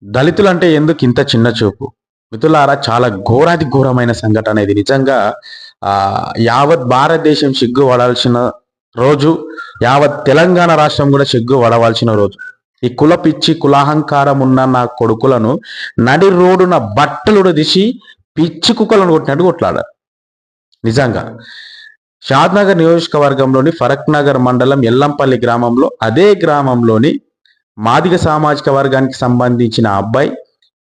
దళితులంటే ఎందుకు ఇంత చిన్న చూపు? మిత్రులారా, చాలా ఘోరాతి ఘోరమైన సంఘటన ఇది. నిజంగా యావత్ భారతదేశం సిగ్గు పడాల్సిన రోజు, యావత్ తెలంగాణ రాష్ట్రం కూడా సిగ్గు పడవలసిన రోజు. ఈ కుల పిచ్చి, కులాహంకారం ఉన్న నా కొడుకులను నడి రోడ్డున బట్టలు దిసి పిచ్చి కుక్కలను కొట్టినట్టు కొట్లాడారు. నిజంగా షాద్నగర్ నియోజకవర్గంలోని ఫరక్ నగర్ మండలం ఎల్లంపల్లి గ్రామంలో, అదే గ్రామంలోని మాదిగ సామాజిక వర్గానికి సంబంధించిన అబ్బాయి,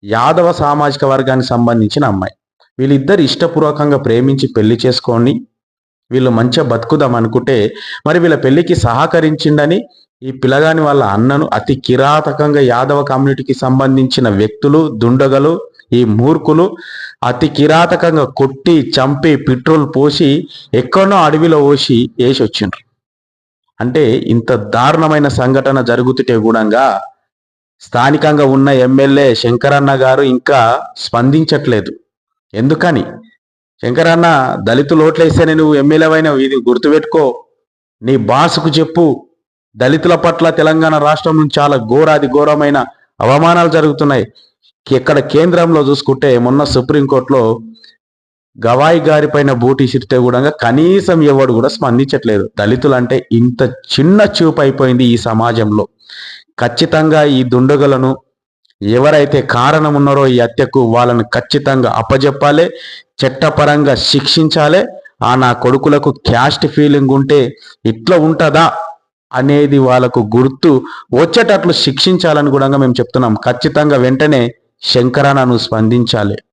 యాదవ సామాజిక వర్గానికి సంబంధించిన అమ్మాయి, వీళ్ళిద్దరు ఇష్టపూర్వకంగా ప్రేమించి పెళ్లి చేసుకొని వీళ్ళు మంచిగా బతుకుదాం అనుకుంటే, మరి వీళ్ళ పెళ్లికి సహకరించిండని ఈ పిల్లగాని వాళ్ళ అన్నను అతి కిరాతకంగా యాదవ కమ్యూనిటీకి సంబంధించిన వ్యక్తులు, దుండగలు, ఈ మూర్ఖులు అతి కిరాతకంగా కొట్టి చంపి పెట్రోల్ పోసి ఎక్కడో అడవిలో పోసి వేసి వచ్చిండ్రు. అంటే ఇంత దారుణమైన సంఘటన జరుగుతుంటే కూడా స్థానికంగా ఉన్న ఎమ్మెల్యే శంకరన్న గారు ఇంకా స్పందించట్లేదు. ఎందుకని? శంకరన్న, దళితులు ఓట్లేస్తేనే నువ్వు ఎమ్మెల్యేవైనావు, ఇది గుర్తుపెట్టుకో, నీ బాసుకు చెప్పు. దళితుల పట్ల తెలంగాణ రాష్ట్రం నుంచి చాలా ఘోరాది ఘోరమైన అవమానాలు జరుగుతున్నాయి. ఇక్కడ కేంద్రంలో చూసుకుంటే మొన్న సుప్రీంకోర్టులో గవాయి గారి పైన బూటీ సిరితే కూడా కనీసం ఎవడు కూడా స్పందించట్లేదు. దళితులంటే ఇంత చిన్న చూపు అయిపోయింది ఈ సమాజంలో. ఖచ్చితంగా ఈ దుండగులను, ఎవరైతే కారణం ఉన్నారో ఈ హత్యకు, వాళ్ళను ఖచ్చితంగా అప్పజెప్పాలి, చట్టపరంగా శిక్షించాలి. నా కొడుకులకు క్యాస్ట్ ఫీలింగ్ ఉంటే ఇట్లా ఉంటుందా అనేది వాళ్ళకు గుర్తు వచ్చేటట్లు శిక్షించాలని కూడా మేము చెప్తున్నాం. ఖచ్చితంగా వెంటనే శంకరన్న నువ్వు స్పందించాలి.